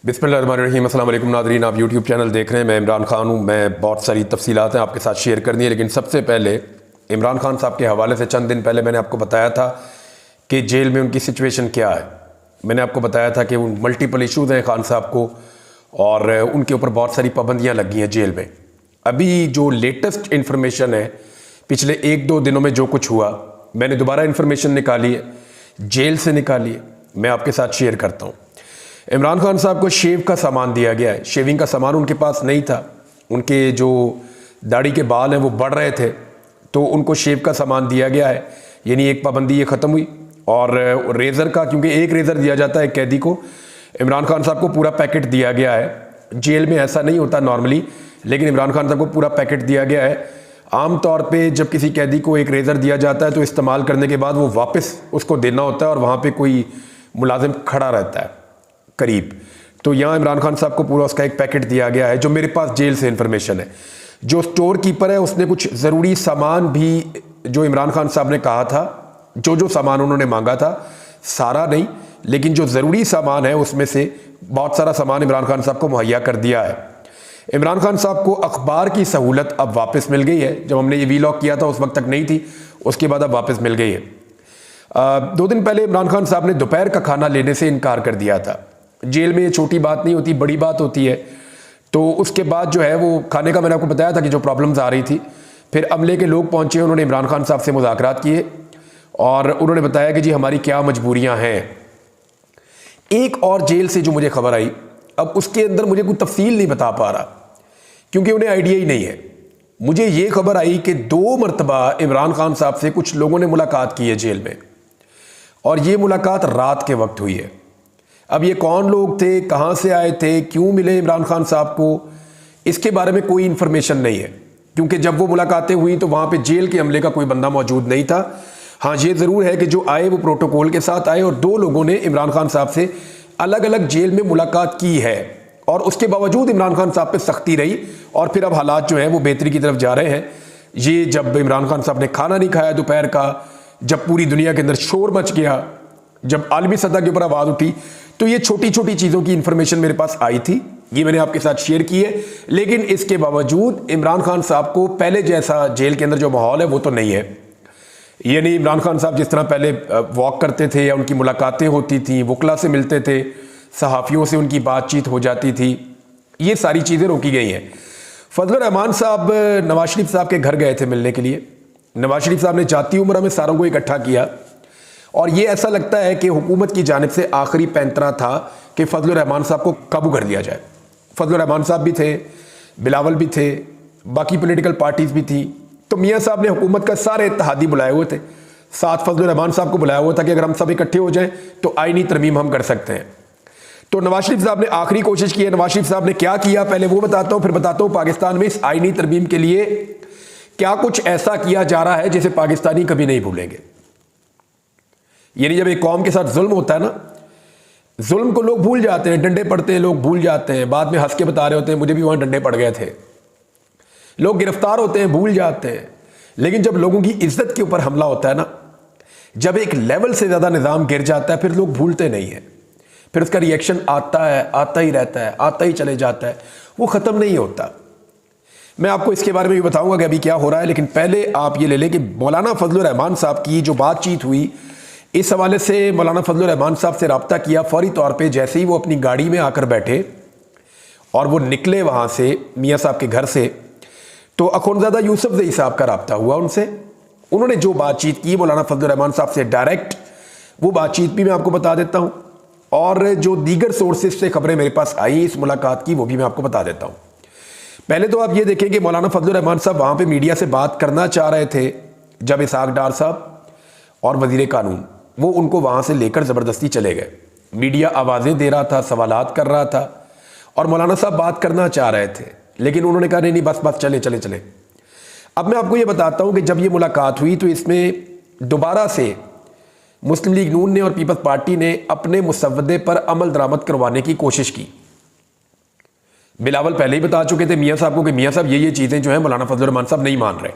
बिस्मिल्लाहिर्रहमानिर्रहीम। अस्सलाम वालेकुम नाज़रीन, आप यूट्यूब चैनल देख रहे हैं। मैं इमरान खान हूँ। मैं बहुत सारी तफसीलात हैं आपके साथ शेयर करनी है, लेकिन सबसे पहले इमरान खान साहब के हवाले से चंद दिन पहले मैंने आपको बताया था कि जेल में उनकी सिचुएशन क्या है। मैंने आपको बताया था कि मल्टीपल इशूज़ हैं खान साहब को और उनके ऊपर बहुत सारी पाबंदियाँ लगी हैं जेल में। अभी जो लेटेस्ट इन्फॉर्मेशन है, पिछले 1-2 दिनों में जो कुछ हुआ, मैंने दोबारा इन्फॉर्मेशन निकाली है, जेल से निकाली है, मैं आपके साथ शेयर करता हूँ। इमरान खान साहब को शेव का सामान दिया गया है। शेविंग का सामान उनके पास नहीं था। उनके जो दाढ़ी के बाल हैं वो बढ़ रहे थे, तो उनको शेव का सामान दिया गया है। यानी एक पाबंदी ये ख़त्म हुई। और रेज़र का, क्योंकि एक रेज़र दिया जाता है कैदी को, इमरान खान साहब को पूरा पैकेट दिया गया है। जेल में ऐसा नहीं होता नॉर्मली, लेकिन इमरान खान साहब को पूरा पैकेट दिया गया है। आम तौर पे जब किसी कैदी को एक रेज़र दिया जाता है तो इस्तेमाल करने के बाद वो वापस उसको देना होता है और वहाँ पे कोई मुलाजिम खड़ा रहता है करीब। तो यहाँ इमरान खान साहब को पूरा उसका एक पैकेट दिया गया है, जो मेरे पास जेल से इन्फॉर्मेशन है। जो स्टोर कीपर है उसने कुछ ज़रूरी सामान भी, जो इमरान खान साहब ने कहा था, जो सामान उन्होंने मांगा था, सारा नहीं लेकिन जो ज़रूरी सामान है उसमें से बहुत सारा सामान इमरान खान साहब को मुहैया कर दिया है। इमरान खान साहब को अखबार की सहूलत अब वापस मिल गई है। जब हमने ये वीलॉग किया था उस वक्त तक नहीं थी, उसके बाद अब वापस मिल गई है। 2 दिन पहले इमरान खान साहब ने दोपहर का खाना लेने से इनकार कर दिया था। जेल में ये छोटी बात नहीं होती, बड़ी बात होती है। तो उसके बाद जो है वो खाने का, मैंने आपको बताया था कि जो प्रॉब्लम्स आ रही थी, फिर अमले के लोग पहुंचे, उन्होंने इमरान खान साहब से मुज़ाकरात किए और उन्होंने बताया कि जी हमारी क्या मजबूरियां हैं। एक और जेल से जो मुझे खबर आई, अब उसके अंदर मुझे कोई तफसील नहीं बता पा रहा क्योंकि उन्हें आइडिया ही नहीं है। मुझे ये खबर आई कि 2 मरतबा इमरान खान साहब से कुछ लोगों ने मुलाकात की है जेल में, और ये मुलाकात रात के वक्त हुई है। अब ये कौन लोग थे, कहाँ से आए थे, क्यों मिले इमरान खान साहब को, इसके बारे में कोई इन्फॉर्मेशन नहीं है, क्योंकि जब वो मुलाकातें हुई तो वहाँ पे जेल के अमले का कोई बंदा मौजूद नहीं था। हाँ, ये ज़रूर है कि जो आए वो प्रोटोकॉल के साथ आए, और 2 लोगों ने इमरान खान साहब से अलग अलग जेल में मुलाकात की है, और उसके बावजूद इमरान खान साहब पे सख्ती रही, और फिर अब हालात जो हैं वो बेहतरी की तरफ जा रहे हैं। ये जब इमरान खान साहब ने खाना नहीं खाया दोपहर का, जब पूरी दुनिया के अंदर शोर मच गया, जब आलमी सतह के ऊपर आवाज़ उठी, तो ये छोटी छोटी चीज़ों की इंफॉर्मेशन मेरे पास आई थी, ये मैंने आपके साथ शेयर की है। लेकिन इसके बावजूद इमरान खान साहब को पहले जैसा जेल के अंदर जो माहौल है वो तो नहीं है। ये नहीं, इमरान खान साहब जिस तरह पहले वॉक करते थे या उनकी मुलाकातें होती थी, वकला से मिलते थे, सहाफ़ियों से उनकी बातचीत हो जाती थी, ये सारी चीज़ें रोकी गई हैं। फजलुर रहमान साहब नवाज शरीफ साहब के घर गए थे मिलने के लिए। नवाज शरीफ साहब ने जाती उम्र में सारों को इकट्ठा किया, और ये ऐसा लगता है कि हुकूमत की जानिब से आखिरी पैंतरा था कि फजलुर रहमान साहब को काबू कर लिया जाए। फजलुर रहमान साहब भी थे, बिलावल भी थे, बाकी पॉलिटिकल पार्टीज भी थी। तो मियाँ साहब ने हुकूमत का सारे इत्तेहादी बुलाए हुए थे, साथ फजलुर रहमान साहब को बुलाया हुआ था कि अगर हम सब इकट्ठे हो जाएं तो आईनी तरमीम हम कर सकते हैं। तो नवाज शरीफ साहब ने आखिरी कोशिश की है। नवाज शरीफ साहब ने क्या किया पहले वो बताता हूँ, फिर बताता हूँ पाकिस्तान में इस आईनी तरमीम के लिए क्या कुछ ऐसा किया जा रहा है जिसे पाकिस्तानी कभी नहीं भूलेंगे। यानी जब एक कौम के साथ जुल्म होता है ना, जुल्म को लोग भूल जाते हैं, डंडे पड़ते हैं, लोग भूल जाते हैं, बाद में हंस के बता रहे होते हैं मुझे भी वहां डंडे पड़ गए थे। लोग गिरफ्तार होते हैं, भूल जाते हैं। लेकिन जब लोगों की इज्जत के ऊपर हमला होता है ना, जब एक लेवल से ज्यादा निजाम गिर जाता है, फिर लोग भूलते नहीं है, फिर उसका रिएक्शन आता है, आता ही रहता है, आता ही चले जाता है, वो खत्म नहीं होता। मैं आपको इसके बारे में भी बताऊंगा कि अभी क्या हो रहा है, लेकिन पहले आप ये ले लें कि मौलाना फजलुर रहमान साहब की जो बातचीत हुई, इस हवाले से मौलाना फजलुर रहमान साहब से रब्ता किया फौरी तौर पे। जैसे ही वो अपनी गाड़ी में आकर बैठे और वो निकले वहाँ से मियाँ साहब के घर से, तो अखुंज़ादा यूसुफ ज़ई साहब का रब्ता हुआ उनसे। उन्होंने जो बातचीत की मौलाना फजलुर रहमान साहब से डायरेक्ट, वो बातचीत भी मैं आपको बता देता हूँ, और जो दीगर सोर्सेज से खबरें मेरे पास आई इस मुलाकात की वो भी मैं आपको बता देता हूँ। पहले तो आप ये देखें कि मौलाना फजलुर रहमान साहब वहाँ पर मीडिया से बात करना चाह रहे थे, जब इसहाक डार साहब और वज़ीर कानून वो उनको वहाँ से लेकर ज़बरदस्ती चले गए। मीडिया आवाज़ें दे रहा था, सवालात कर रहा था, और मौलाना साहब बात करना चाह रहे थे, लेकिन उन्होंने कहा नहीं बस बस चले चले चले। अब मैं आपको ये बताता हूँ कि जब ये मुलाकात हुई तो इसमें दोबारा से मुस्लिम लीग नून ने और पीपल्स पार्टी ने अपने मुसव्वदे पर अमल दरामद करवाने की कोशिश की। बिलावल पहले ही बता चुके थे मियाँ साहब को कि मियाँ साहब ये चीज़ें जो हैं मौलाना फजलुर रहमान साहब नहीं मान रहे,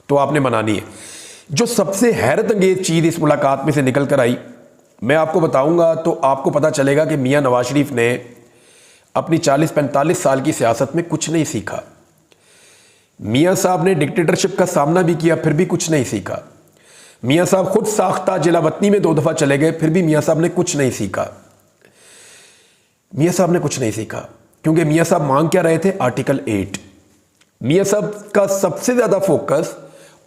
तो आपने मनानी है। जो सबसे हैरत अंगेज चीज़ इस मुलाकात में से निकल कर आई, मैं आपको बताऊंगा तो आपको पता चलेगा कि मियाँ नवाज शरीफ ने अपनी 40-45 साल की सियासत में कुछ नहीं सीखा। मियाँ साहब ने डिक्टेटरशिप का सामना भी किया, फिर भी कुछ नहीं सीखा। मियाँ साहब खुद साख्ता जिला वतनी में 2 दफ़ा चले गए, फिर भी मियाँ साहब ने कुछ नहीं सीखा। मियाँ साहब ने कुछ नहीं सीखा क्योंकि मियाँ साहब मांग क्या रहे थे? आर्टिकल 8। मियाँ साहब का सबसे ज़्यादा फोकस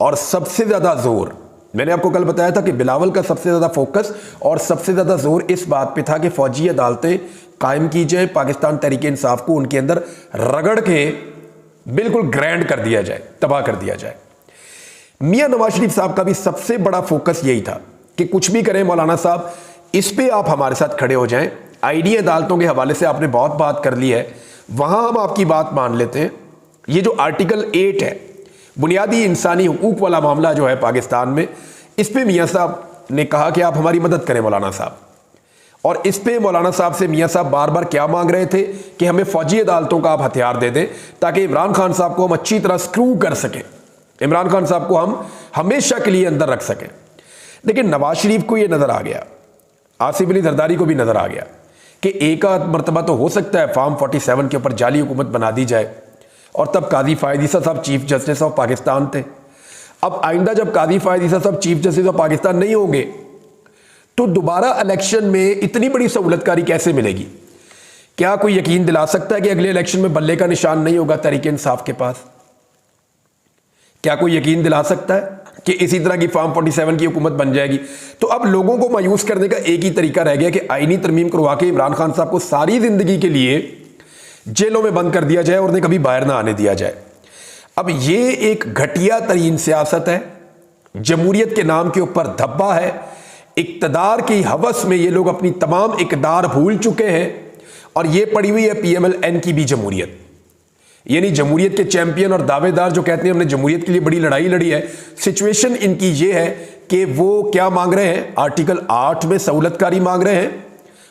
और सबसे ज़्यादा जोर, मैंने आपको कल बताया था कि बिलावल का सबसे ज़्यादा फोकस और सबसे ज़्यादा जोर इस बात पे था कि फौजी अदालतें कायम की जाए, पाकिस्तान तहरीक इंसाफ को उनके अंदर रगड़ के बिल्कुल ग्रैंड कर दिया जाए, तबाह कर दिया जाए। मियाँ नवाज शरीफ साहब का भी सबसे बड़ा फोकस यही था कि कुछ भी करें मौलाना साहब, इस पे आप हमारे साथ खड़े हो जाएं। आईनी अदालतों के हवाले से आपने बहुत बात कर ली है, वहां हम आपकी बात मान लेते हैं। ये जो आर्टिकल 8 है, बुनियादी इंसानी हुकूक वाला मामला जो है पाकिस्तान में, इस पे मियाँ साहब ने कहा कि आप हमारी मदद करें मौलाना साहब। और इस पे मौलाना साहब से मियाँ साहब बार बार क्या मांग रहे थे कि हमें फौजी अदालतों का आप हथियार दे दें ताकि इमरान खान साहब को हम अच्छी तरह स्क्रू कर सकें, इमरान खान साहब को हम हमेशा के लिए अंदर रख सकें। लेकिन नवाज शरीफ को यह नजर आ गया, आसिफ अली जरदारी को भी नजर आ गया कि एक आध मरतबा तो हो सकता है फॉर्म 47 के ऊपर जाली हुकूमत बना दी जाए। और तब काजी फ़ायद ईसा साहब चीफ जस्टिस ऑफ पाकिस्तान थे। अब आइंदा जब काजी फ़ायद ईसा साहब चीफ जस्टिस ऑफ पाकिस्तान नहीं होंगे तो दोबारा इलेक्शन में इतनी बड़ी सहूलतकारी कैसे मिलेगी? क्या कोई यकीन दिला सकता है कि अगले इलेक्शन में बल्ले का निशान नहीं होगा तहरीक इंसाफ के पास? क्या कोई यकीन दिला सकता है कि इसी तरह की फॉर्म 47 की हुकूमत बन जाएगी? तो अब लोगों को मायूस करने का एक ही तरीका रह गया कि आईनी तरमीम करवा के इमरान खान साहब को सारी जिंदगी के लिए जेलों में बंद कर दिया जाए और उन्हें कभी बाहर ना आने दिया जाए। अब ये एक घटिया तरीन सियासत है, जमहूरियत के नाम के ऊपर धब्बा है। इक्तदार की हवस में ये लोग अपनी तमाम इकदार भूल चुके हैं और ये पड़ी हुई है PMLN की भी जमहूरियत, यानी जमहूरियत के चैंपियन और दावेदार जो कहते हैं हमने जमहूरियत के लिए बड़ी लड़ाई लड़ी है। सिचुएशन इनकी ये है कि वो क्या मांग रहे हैं? आर्टिकल 8 में सहूलतकारी मांग रहे हैं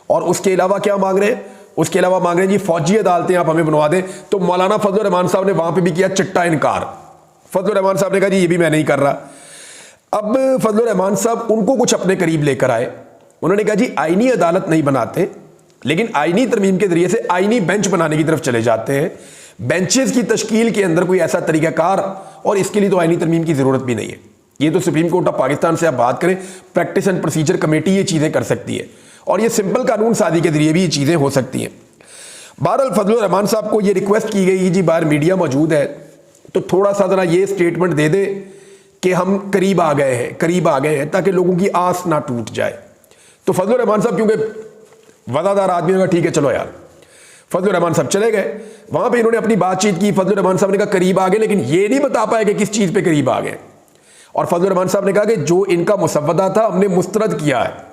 और उसके अलावा क्या मांग रहे हैं? उसके अलावा मांग रहे हैं जी फौजी अदालतें आप हमें बनवा दें। तो मौलाना फजल रहमान साहब ने वहां पे भी किया चिट्टा इनकार। फजल रहमान साहब ने कहा जी ये भी मैं नहीं कर रहा। अब फजल रहमान साहब उनको कुछ अपने करीब लेकर आए, उन्होंने कहा जी आईनी अदालत नहीं बनाते, लेकिन आईनी तरमीम के जरिए से आईनी बेंच बनाने की तरफ चले जाते हैं। बेंचेस की तश्कील के अंदर कोई ऐसा तरीकाकार, और इसके लिए तो आईनी तरमीम की जरूरत भी नहीं है। ये तो सुप्रीम कोर्ट ऑफ पाकिस्तान से आप बात करें, प्रैक्टिस एंड प्रोसीजर कमेटी ये चीजें कर सकती है और ये सिंपल कानून साजी के जरिए भी ये चीजें हो सकती हैं। बहरहाल फजल रहमान साहब को ये रिक्वेस्ट की गई जी बाहर मीडिया मौजूद है तो थोड़ा सा जरा ये स्टेटमेंट दे दे कि हम करीब आ गए हैं, ताकि लोगों की आस ना टूट जाए। तो फजल रहमान साहब क्योंकि वफादार आदमी होगा, ठीक है चलो यार, फजल रहमान साहब चले गए। वहां पे इन्होंने अपनी बातचीत की, फजल रहमान साहब ने कहा करीब आ गए, लेकिन ये नहीं बता पाए कि किस चीज पे करीब आ गए। और फजल रहमान साहब ने कहा कि जो इनका मुसव्वदा था हमने मुस्तरद किया है।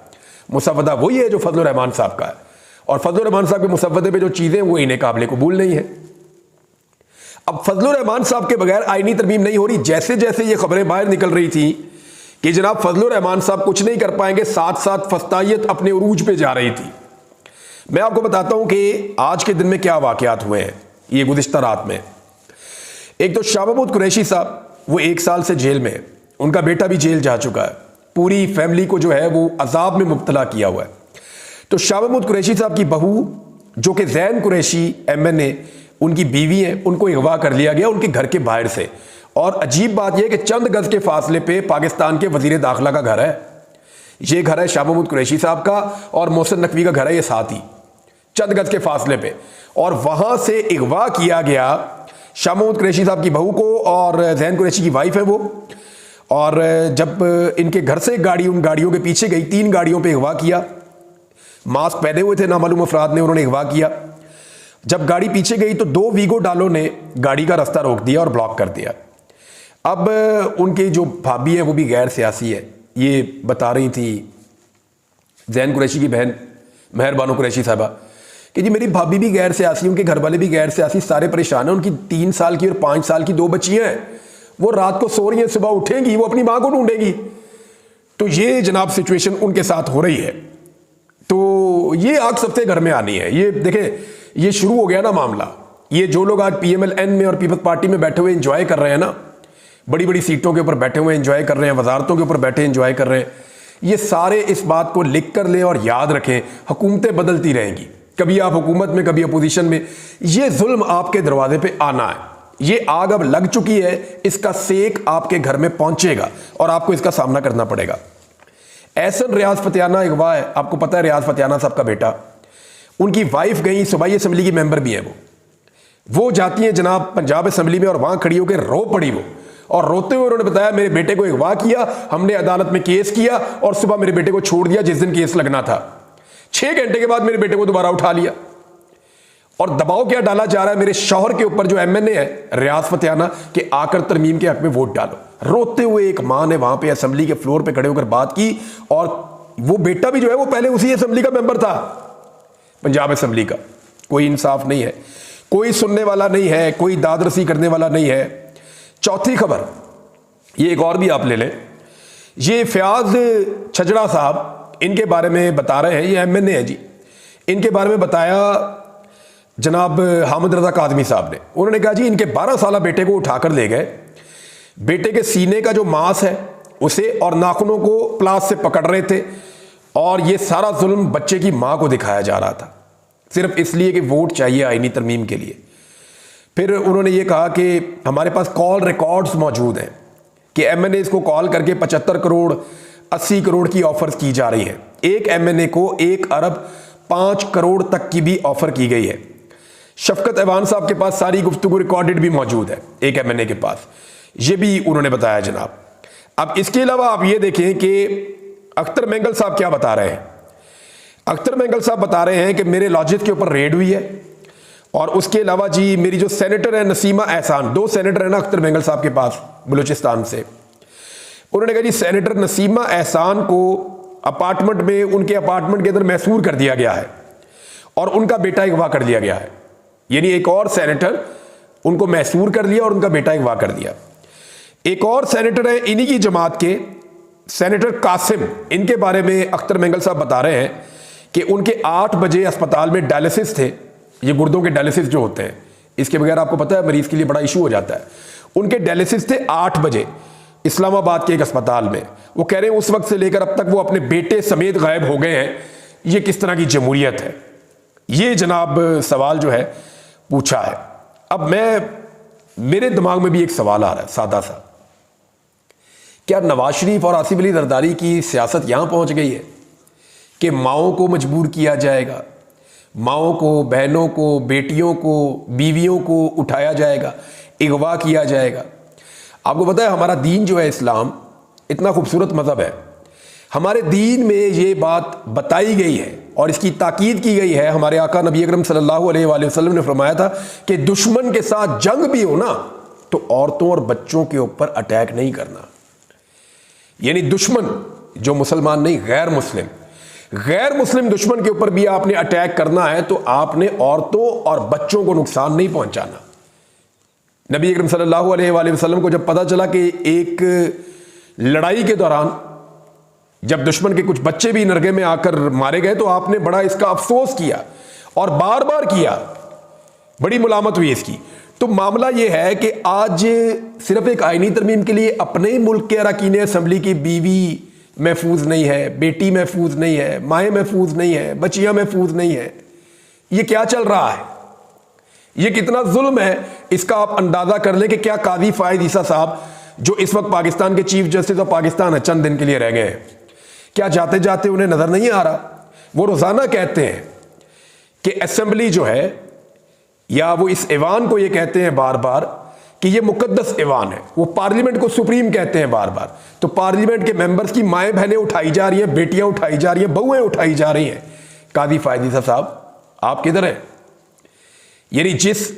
मुसव्वदा वही है जो फजल रहमान साहब का है, और फजल रहमान साहब के मुसव्वदे पे जो चीजें वो इन्हें काबिल कबूल नहीं है। अब फजल रहमान साहब के बगैर आईनी तरमीम नहीं हो रही। जैसे जैसे ये खबरें बाहर निकल रही थी कि जनाब फजल रहमान साहब कुछ नहीं कर पाएंगे, साथ साथ फस्तायत अपने उरूज पे जा रही थी। मैं आपको बताता हूं कि आज के दिन में क्या वाकयात हुए हैं ये गुज़िश्ता रात में। एक तो शाह महमूद कुरैशी साहब वो 1 साल से जेल में है, उनका बेटा भी जेल जा चुका है, पूरी फैमिली को जो है वो अजाब में मुब्तला किया हुआ है। तो शाह महमूद कुरैशी साहब की बहू जो कि जैन कुरैशी MNA उनकी बीवी है, उनको अगवा कर लिया गया उनके घर के बाहर से। और अजीब बात यह कि चंद गज के फासले पे पाकिस्तान के वजीर दाखिला का घर है। ये घर है शाह महमूद कुरैशी साहब का और मोहसिन नकवी का घर है, ये साथ ही चंद गज के फासले पे। और वहां से अगवा किया गया शाह महमूद कुरैशी साहब की बहू को, और जैन कुरैशी की वाइफ है वो। और जब इनके घर से गाड़ी उन गाड़ियों के पीछे गई, 3 गाड़ियों पे अगवा किया, मास्क पहने हुए थे नामालूम अफराद ने, उन्होंने अगवा किया। जब गाड़ी पीछे गई तो 2 वीगो डालों ने गाड़ी का रास्ता रोक दिया और ब्लॉक कर दिया। अब उनकी जो भाभी है वो भी गैर सियासी है, ये बता रही थी जैन कुरैशी की बहन मेहर बानो कुरैशी साहबा कि जी मेरी भाभी भी गैर सियासी, उनके घर वाले भी गैर सियासी, सारे परेशान हैं। उनकी 3 साल की और 5 साल की 2 बच्चियां हैं, वो रात को सो रही हैं, सुबह उठेंगी वो अपनी मां को ढूंढेंगी। तो ये जनाब सिचुएशन उनके साथ हो रही है। तो ये आग सबसे घर में आनी है। ये देखें, ये शुरू हो गया ना मामला। ये जो लोग आज PMLN में और पीपल्स पार्टी में बैठे हुए एंजॉय कर रहे हैं ना, बड़ी बड़ी सीटों के ऊपर बैठे हुए एंजॉय कर रहे हैं, वजारतों के ऊपर बैठे एंजॉय कर रहे हैं, ये सारे इस बात को लिख कर लें और याद रखें, हुकूमतें बदलती रहेंगी, कभी आप हुकूमत में, कभी अपोजिशन में। ये जुल्म आपके दरवाजे पे आना है, ये आग अब लग चुकी है, इसका सेक आपके घर में पहुंचेगा और आपको इसका सामना करना पड़ेगा। एहसन रियाज फतियाना अगवा है, आपको पता है रियाज फतियाना साहब का बेटा, उनकी वाइफ गई, सूबाई असम्बली की मेंबर भी है वो जाती हैं जनाब पंजाब असम्बली में और वहां खड़ी होकर रो पड़ी वो, और रोते हुए उन्होंने बताया मेरे बेटे को अगवा किया, हमने अदालत में केस किया और सुबह मेरे बेटे को छोड़ दिया जिस दिन केस लगना था। 6 घंटे के बाद मेरे बेटे को दोबारा उठा लिया। और दबाव क्या डाला जा रहा है मेरे शौहर के ऊपर जो एमएनए है रियाज फतियाना के, आकर तरमीम के हक में वोट डालो। रोते हुए एक मां ने वहां पे असेंबली के फ्लोर पे खड़े होकर बात की, और वो बेटा भी जो है वो पहले उसी असेंबली का मेंबर था, पंजाब असेंबली का। कोई इंसाफ नहीं है, कोई सुनने वाला नहीं है, कोई दादरसी करने वाला नहीं है। चौथी खबर, ये एक और भी आप ले लें, ये फयाज छजड़ा साहब, इनके बारे में बता रहे हैं, ये एमएनए है जी, इनके बारे में बताया जनाब हामिद रजा काज़मी साहब ने। उन्होंने कहा जी इनके 12 साल बेटे को उठाकर ले गए, बेटे के सीने का जो मांस है उसे और नाखूनों को प्लास से पकड़ रहे थे, और ये सारा जुल्म बच्चे की मां को दिखाया जा रहा था सिर्फ इसलिए कि वोट चाहिए आईनी तरमीम के लिए। फिर उन्होंने ये कहा कि हमारे पास कॉल रिकॉर्ड्स मौजूद हैं कि एमएनए को कॉल करके 75 करोड़ 80 करोड़ की ऑफर्स की जा रही हैं। एक एमएनए को 1 अरब 5 करोड़ तक की भी ऑफर की गई है। शफकत ऐवान साहब के पास सारी गुफ्तगू रिकॉर्डेड भी मौजूद है एक एमएनए के पास, ये भी उन्होंने बताया जनाब। अब इसके अलावा आप ये देखें कि अख्तर मेंगल साहब क्या बता रहे हैं। अख्तर मेंगल साहब बता रहे हैं कि मेरे लॉजिक के ऊपर रेड हुई है, और उसके अलावा जी मेरी जो सेनेटर है नसीमा एहसान, 2 सेनेटर है ना अख्तर मेंगल साहब के पास बलूचिस्तान से, उन्होंने कहा जी सेनेटर नसीमा एहसान को अपार्टमेंट में, उनके अपार्टमेंट के अंदर मैसूर कर दिया गया है और उनका बेटा अगवा कर लिया गया है। यानी एक और सेनेटर उनको मैसूर कर लिया और उनका बेटा अगवा कर दिया। एक और सेनेटर है इन्हीं की जमात के सेनेटर कासिम, इनके बारे में अख्तर मेंगल साहब बता रहे हैं कि उनके 8 बजे अस्पताल में डायलिसिस थे, ये गुर्दों के डायलिसिस जो होते हैं, इसके बगैर आपको पता है मरीज के लिए बड़ा इशू हो जाता है। उनके डायलिसिस थे 8 बजे इस्लामाबाद के एक अस्पताल में। वो कह रहे हैं उस वक्त से लेकर अब तक वो अपने बेटे समेत गायब हो गए हैं। ये किस तरह की जमहूरियत है? ये जनाब सवाल जो है पूछा है। अब मेरे दिमाग में भी एक सवाल आ रहा है सादा सा, क्या नवाज शरीफ और आसिफ अली जरदारी की सियासत यहां पहुंच गई है कि माओं को मजबूर किया जाएगा, माओं को, बहनों को, बेटियों को, बीवियों को उठाया जाएगा, अगवा किया जाएगा? आपको पता है हमारा दीन जो है इस्लाम इतना खूबसूरत मज़हब है, हमारे दीन में ये बात बताई गई है और इसकी ताकीद की गई है। हमारे आका नबी अकरम सल्लल्लाहु अलैहि वसल्लम ने फरमाया था कि दुश्मन के साथ जंग भी हो ना तो औरतों और बच्चों के ऊपर अटैक नहीं करना। यानी दुश्मन जो मुसलमान नहीं, गैर मुस्लिम दुश्मन के ऊपर भी आपने अटैक करना है तो आपने औरतों और बच्चों को नुकसान नहीं पहुंचाना। नबी अकरम सल्लल्लाहु अलैहि वसल्लम को जब पता चला कि एक लड़ाई के दौरान जब दुश्मन के कुछ बच्चे भी नरगे में आकर मारे गए तो आपने बड़ा इसका अफसोस किया और बार बार किया, बड़ी मुलामत हुई इसकी। तो मामला यह है कि आज सिर्फ एक आईनी तरमीम के लिए अपने ही मुल्क के अरकान असम्बली की बीवी महफूज नहीं है, बेटी महफूज नहीं है, माएँ महफूज नहीं है, बच्चियाँ महफूज नहीं है। ये क्या चल रहा है? ये कितना जुल्म है, इसका आप अंदाजा कर लें कि क्या काजी फायद ईसा साहब जो इस वक्त पाकिस्तान के चीफ जस्टिस ऑफ पाकिस्तान है, चंद दिन के लिए रह गए हैं, क्या जाते जाते उन्हें नजर नहीं आ रहा? वो रोजाना कहते हैं कि असेंबली जो है, या वो इस ऐवान को ये कहते हैं बार बार कि ये मुकद्दस ऐवान है, वो पार्लियामेंट को सुप्रीम कहते हैं बार बार। तो पार्लियामेंट के मेंबर्स की माएँ बहनें उठाई जा रही हैं, बेटियां उठाई जा रही हैं, बहुएं उठाई जा रही हैं। काजी फायद ईसा साहब आप किधर हैं? यानी जिस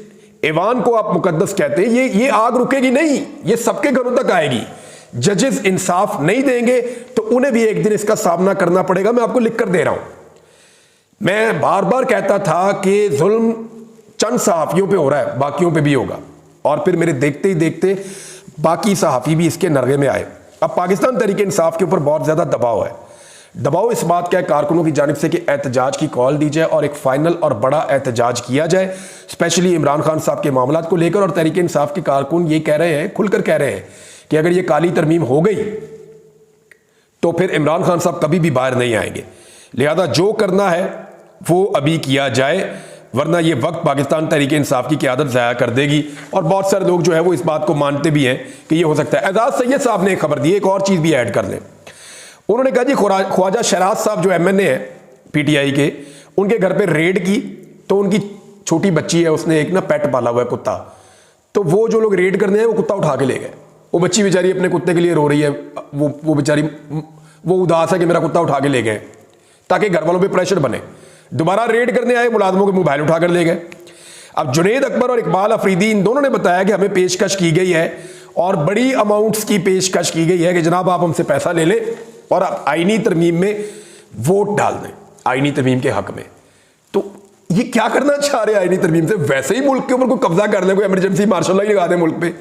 ऐवान को आप मुकद्दस कहते हैं, ये आग रुकेगी नहीं, ये सबके घरों तक आएगी। जजेस इंसाफ नहीं देंगे तो उन्हें भी एक दिन इसका सामना करना पड़ेगा। मैं आपको लिख कर दे रहा हूं, मैं बार बार कहता था कि जुल्म चंद सहाफियों पे हो रहा है, बाकियों पे भी होगा, और फिर मेरे देखते ही देखते बाकी सहाफी भी इसके नरगे में आए। अब पाकिस्तान तहरीक इंसाफ के ऊपर बहुत ज्यादा दबाव है। दबाव इस बात का है कारकुनों की जानिब से कि एहतजाज की कॉल दी जाए और एक फाइनल और बड़ा एहतजाज किया जाए, स्पेशली इमरान खान साहब के मामला को लेकर। और तहरीक इंसाफ के कारकुन ये कह रहे हैं, खुलकर कह रहे हैं कि अगर ये काली तरमीम हो गई तो फिर इमरान खान साहब कभी भी बाहर नहीं आएंगे। लिहाजा जो करना है वो अभी किया जाए, वरना ये वक्त पाकिस्तान तहरीक इंसाफ की क़यादत ज़ाया कर देगी। और बहुत सारे लोग जो है वो इस बात को मानते भी हैं कि ये हो सकता है। एजाज सैयद साहब ने एक खबर दी, एक और चीज़ भी ऐड कर लें। उन्होंने कहा जी ख्वाजा शहराज साहब जो MNA है PTI के, उनके घर पे रेड की तो उनकी छोटी बच्ची है, उसने एक ना पेट पाला हुआ है कुत्ता, तो वो जो लोग रेड करने हैं वो कुत्ता उठा के ले गए। वो बच्ची बेचारी अपने कुत्ते के लिए रो रही है, वो बेचारी वो उदास है कि मेरा कुत्ता उठा के ले गए, ताकि घर वालों पे प्रेशर बने। दोबारा रेड करने आए, मुलाजमों के मोबाइल उठा कर ले गए। अब जुनैद अकबर और इकबाल अफरीदी इन दोनों ने बताया कि हमें पेशकश की गई है और बड़ी अमाउंट्स की पेशकश की गई है कि जनाब आप हमसे पैसा ले लें और आप आईनी तरमीम में वोट डाल दें, आईनी तरमीम के हक में। तो ये क्या करना चाह रहे हैं आईनी तरमीम से? वैसे ही मुल्क के ऊपर कोई कब्जा कर ले, कोई इमरजेंसी मार्शल लॉ लगा दे मुल्क पे।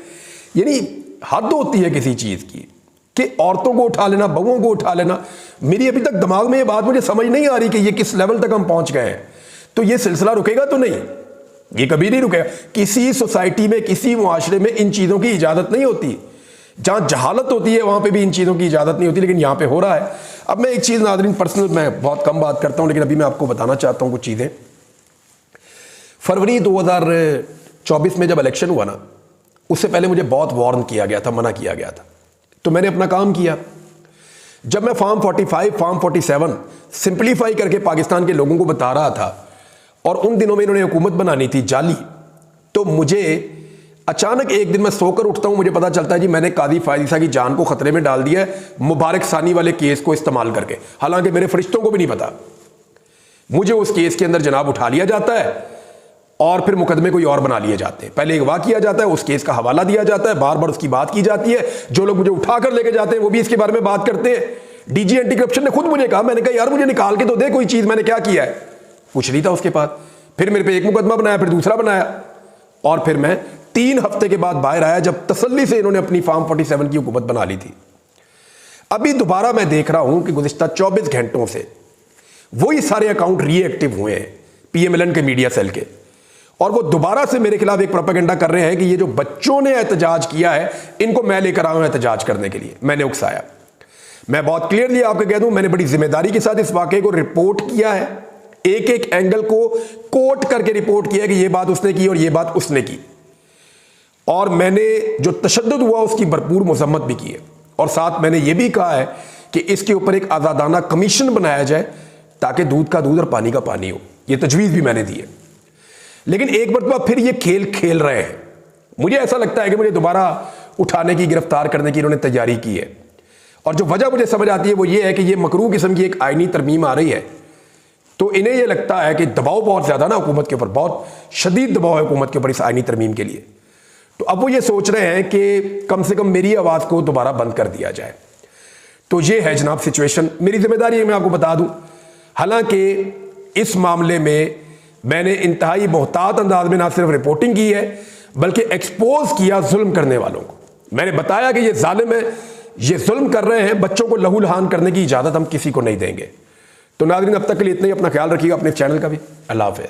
यानी हद होती है किसी चीज की कि औरतों को उठा लेना, बहुओं को उठा लेना। मेरी अभी तक दिमाग में ये बात मुझे समझ नहीं आ रही कि ये किस लेवल तक हम पहुंच गए हैं। तो ये सिलसिला रुकेगा तो नहीं, ये कभी नहीं रुकेगा। किसी सोसाइटी में, किसी मुआशरे में इन चीजों की इजाजत नहीं होती। जहां जहालत होती है वहां पे भी इन चीजों की इजाजत नहीं होती, लेकिन यहां पे हो रहा है। अब मैं एक चीज नाज़रीन, पर्सनल मैं बहुत कम बात करता हूं, लेकिन अभी मैं आपको बताना चाहता हूं कुछ चीजें। फरवरी 2024 में जब इलेक्शन हुआ ना, उससे पहले मुझे बहुत वार्न किया गया था, मना किया गया था, तो मैंने अपना काम किया। जब मैं फॉर्म 45, फॉर्म 47 सिंप्लीफाई करके पाकिस्तान के लोगों को बता रहा था और उन दिनों में इन्होंने हुकूमत बनानी थी जाली, तो मुझे अचानक एक दिन मैं सोकर उठता हूं, मुझे पता चलता है जी मैंने कादी फायजीसा की जान को खतरे में डाल दिया है मुबारक सानी वाले केस को इस्तेमाल करके। हालांकि मेरे फरिश्तों को भी नहीं पता। मुझे उस केस के अंदर जनाब उठा लिया जाता है और फिर मुकदमे कोई और बना लिए जाते हैं। पहले अगवा किया जाता है, उस केस का हवाला दिया जाता है, बार बार उसकी बात की जाती है। जो लोग मुझे उठाकर लेके जाते हैं वो भी इसके बारे में बात करते हैं। डीजी एंटी करप्शन ने खुद मुझे कहा, मैंने कहा यार मुझे निकाल के तो दे कोई चीज, मैंने क्या किया है, कुछ नहीं था उसके बाद। फिर मेरे पे एक मुकदमा बनाया, फिर दूसरा बनाया, और फिर मैं 3 हफ्ते के बाद बाहर आया जब तसल्ली से इन्होंने अपनी फॉर्म 47 की हुकूमत बना ली थी। अभी दोबारा मैं देख रहा हूं कि गुज़िश्ता 24 घंटों से वही सारे अकाउंट रीएक्टिव हुए हैं PMLN के मीडिया सेल के, और वो दोबारा से मेरे खिलाफ एक प्रोपेगेंडा कर रहे हैं कि ये जो बच्चों ने एहतजाज किया है इनको मैं लेकर आया हूं एहतजाज करने के लिए, मैंने उकसाया। मैं बहुत क्लियरली आपको कह दूं, मैंने बड़ी जिम्मेदारी के साथ इस वाकये को रिपोर्ट किया है, एक एक एंगल को कोट करके रिपोर्ट किया है कि ये बात उसने की और ये बात उसने की, और मैंने जो तशद्दुद हुआ उसकी भरपूर मजम्मत भी की है। और साथ मैंने ये भी कहा है कि इसके ऊपर एक आज़ादाना कमीशन बनाया जाए ताकि दूध का दूध और पानी का पानी हो। ये तजवीज़ भी मैंने दी है। लेकिन एक मरतबा फिर ये खेल खेल रहे हैं। मुझे ऐसा लगता है कि मुझे दोबारा उठाने की, गिरफ्तार करने की इन्होंने तैयारी की है। और जो वजह मुझे समझ आती है वो ये है कि ये मकरूह किस्म की एक आईनी तरमीम आ रही है, तो इन्हें ये लगता है कि दबाव बहुत ज़्यादा ना हुकूमत के ऊपर, बहुत शदीद दबाव है हुकूमत के ऊपर इस आईनी तरमीम के लिए। तो अब वो ये सोच रहे हैं कि कम से कम मेरी आवाज़ को दोबारा बंद कर दिया जाए। तो ये है जनाब सिचुएशन। मेरी जिम्मेदारी है मैं आपको बता दूं, हालांकि इस मामले में मैंने इंतहाई मोहतात अंदाज में ना सिर्फ रिपोर्टिंग की है बल्कि एक्सपोज किया जुल्म करने वालों को। मैंने बताया कि ये जालिम है, ये जुल्म कर रहे हैं, बच्चों को लहू लहान करने की इजाज़त हम किसी को नहीं देंगे। तो नाज़रीन अब तक के लिए इतना ही। अपना ख्याल रखिएगा, अपने चैनल का भी। अल्लाह हाफ़िज़।